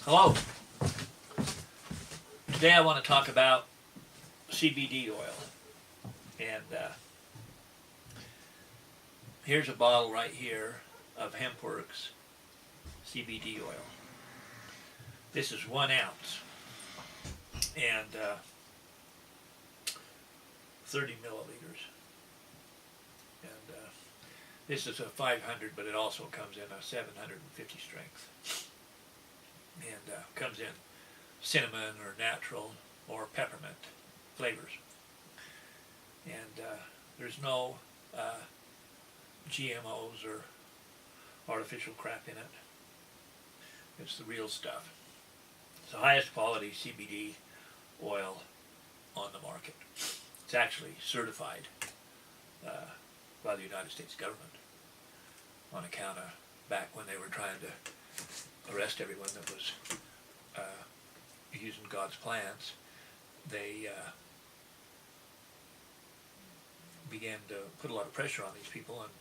Hello. Today I want to talk about CBD oil. And here's a bottle right here of HempWorks CBD oil. This is 1 ounce and 30 milliliters. And this is a 500, but it also comes in a 750 strength. And comes in cinnamon or natural or peppermint flavors. And there's no GMOs or artificial crap in it. It's the real stuff. It's the highest quality CBD oil on the market. It's actually certified by the United States government on account of back when they were trying to arrest everyone that was using God's plants. They began to put a lot of pressure on these people, and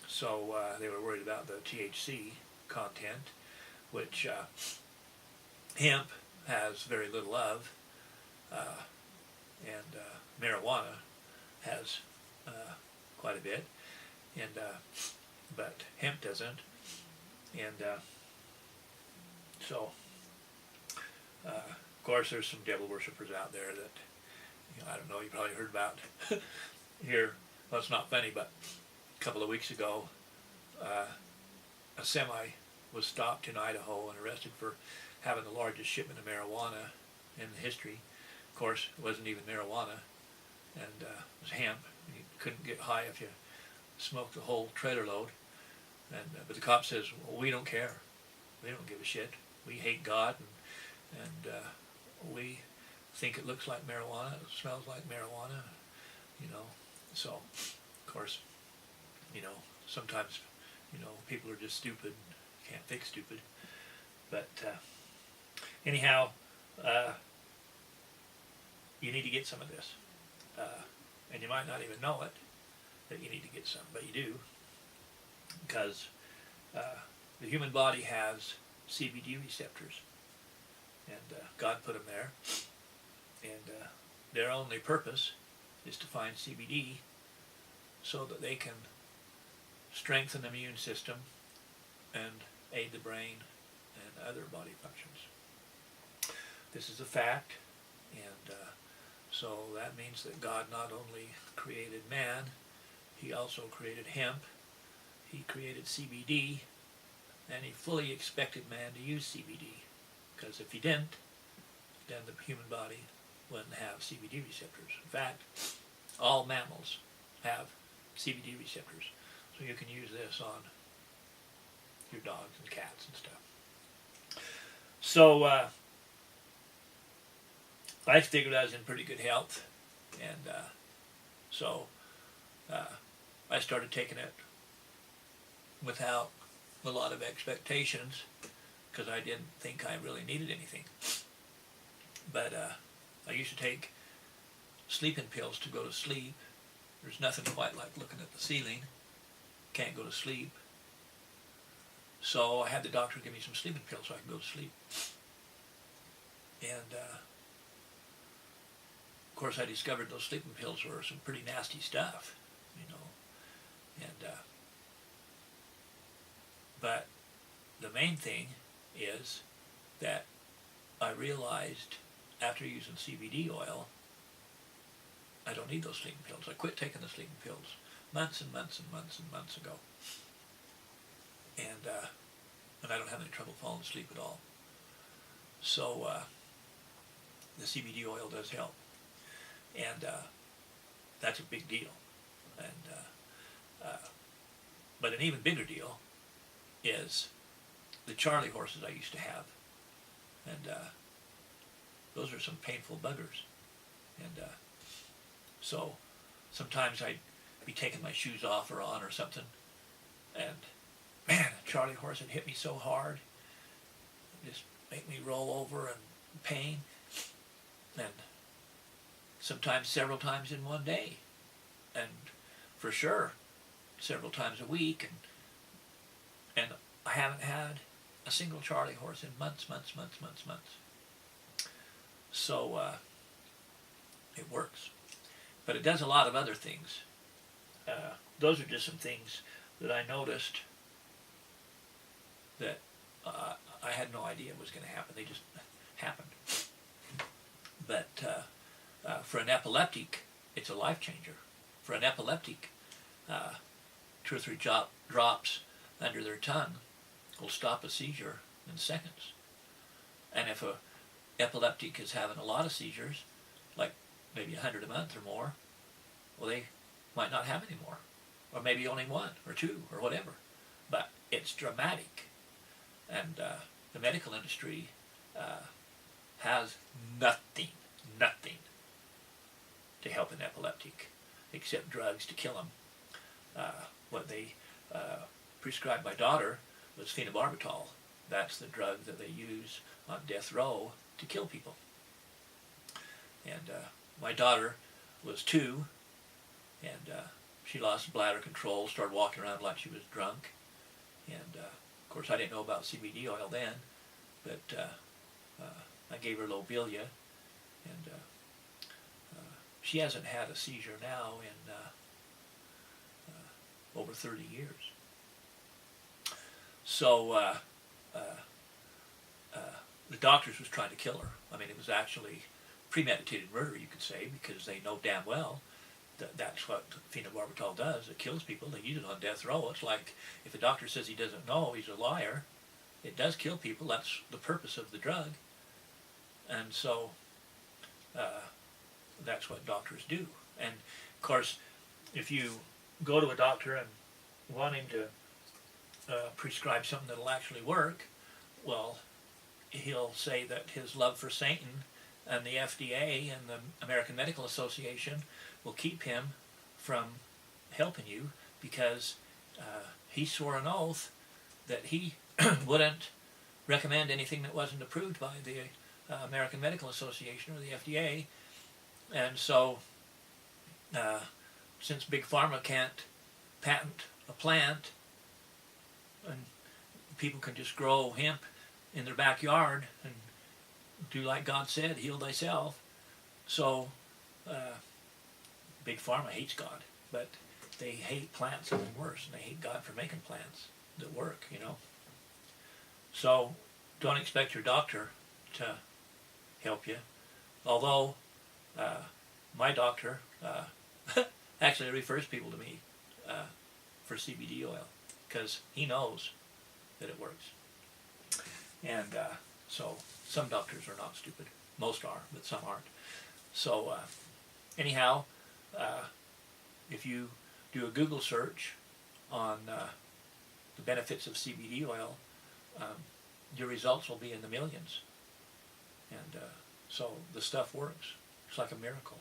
so they were worried about the THC content, which hemp has very little of, and marijuana has quite a bit, and but hemp doesn't, and so of course there's some devil worshippers out there that, I don't know, you probably heard about here. Well, it's not funny, but a couple of weeks ago a semi was stopped in Idaho and arrested for having the largest shipment of marijuana in history. Of course, it wasn't even marijuana, and it was hemp. You couldn't get high if you smoked the whole trailer load. And but the cop says, well, we don't care. We don't give a shit. We hate God, and we think it looks like marijuana. It smells like marijuana, So, of course, sometimes, people are just stupid. Can't fix stupid. But anyhow, you need to get some of this. And you might not even know it, that you need to get some, but you do. Because the human body has CBD receptors. And God put them there. And their only purpose is to find CBD so that they can strengthen the immune system and aid the brain and other body functions. This is a fact, and so that means that God not only created man, he also created hemp, he created CBD, and he fully expected man to use CBD, because if he didn't, then the human body wouldn't have CBD receptors. In fact, all mammals have CBD receptors, so you can use this on your dogs and cats and stuff. So I figured I was in pretty good health, and so I started taking it without a lot of expectations, because I didn't think I really needed anything. But I used to take sleeping pills to go to sleep. There's nothing quite like looking at the ceiling. Can't go to sleep. So I had the doctor give me some sleeping pills so I could go to sleep. And of course I discovered those sleeping pills were some pretty nasty stuff, And but the main thing is that I realized after using CBD oil, I don't need those sleeping pills. I quit taking the sleeping pills months and months and months and months ago. And I don't have any trouble falling asleep at all. So the CBD oil does help. And that's a big deal. And but an even bigger deal is the Charlie horses I used to have. And those are some painful buggers. And so sometimes I'd be taking my shoes off or on or something, and man, a Charlie horse would hit me so hard, just make me roll over in pain, and sometimes several times in one day, and for sure several times a week, and I haven't had a single Charlie horse in months. So it works. But it does a lot of other things. Those are just some things that I noticed that I had no idea was going to happen. They just happened. But for an epileptic, it's a life changer. For an epileptic, 2 or 3 drops under their tongue will stop a seizure in seconds. And if a epileptic is having a lot of seizures, like maybe 100 a month or more, well, they might not have any more, or maybe only 1 or 2 or whatever. But it's dramatic, and the medical industry has nothing to help an epileptic except drugs to kill them. What they prescribed my daughter was phenobarbital. That's the drug that they use on death row to kill people. And my daughter was 2, and she lost bladder control, started walking around like she was drunk. And of course I didn't know about CBD oil then, but I gave her lobelia, and she hasn't had a seizure now in over 30 years. So the doctors was trying to kill her. I mean, it was actually premeditated murder, you could say, because they know damn well that that's what phenobarbital does. It kills people. They use it on death row. It's like if a doctor says he doesn't know, he's a liar. It does kill people. That's the purpose of the drug. And so that's what doctors do. And of course, if you go to a doctor and want him to prescribe something that'll actually work, well, he'll say that his love for Satan and the FDA and the American Medical Association will keep him from helping you because he swore an oath that he wouldn't recommend anything that wasn't approved by the American Medical Association or the FDA. And so since Big Pharma can't patent a plant and people can just grow hemp in their backyard and do like God said, heal thyself. So Big Pharma hates God, but they hate plants even worse, and they hate God for making plants that work, you know. So don't expect your doctor to help you. Although my doctor actually refers people to me for CBD oil because he knows that it works. And so some doctors are not stupid. Most are, but some aren't. So anyhow, if you do a Google search on the benefits of CBD oil, your results will be in the millions. And so the stuff works. It's like a miracle.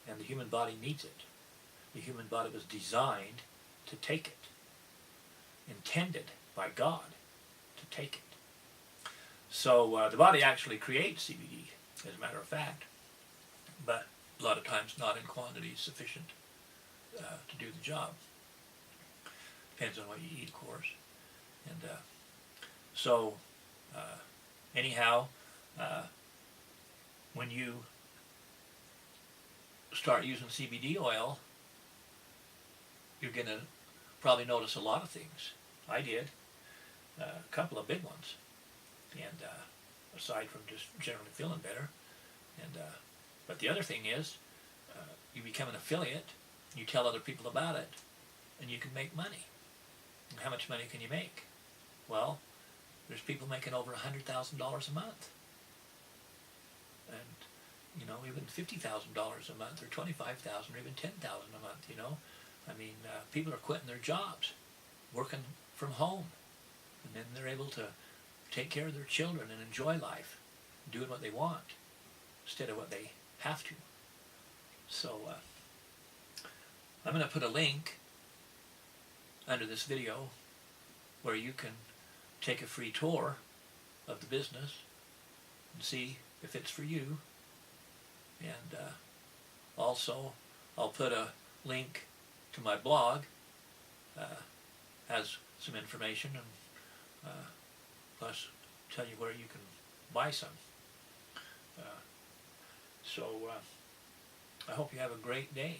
And the human body needs it. The human body was designed to take it. Intended by God to take it. So the body actually creates CBD, as a matter of fact, but a lot of times not in quantities sufficient to do the job. Depends on what you eat, of course. And so anyhow, when you start using CBD oil, you're going to probably notice a lot of things. I did. A couple of big ones. And aside from just generally feeling better. And but the other thing is, you become an affiliate, you tell other people about it, and you can make money. And how much money can you make? Well, there's people making over $100,000 a month. And, you know, even $50,000 a month, or $25,000, or even $10,000 a month, you know. I mean, people are quitting their jobs, working from home, and then they're able to take care of their children and enjoy life, doing what they want, instead of what they have to. So, I'm going to put a link under this video where you can take a free tour of the business and see if it's for you. And also, I'll put a link to my blog. Has some information, and plus tell you where you can buy some. So I hope you have a great day.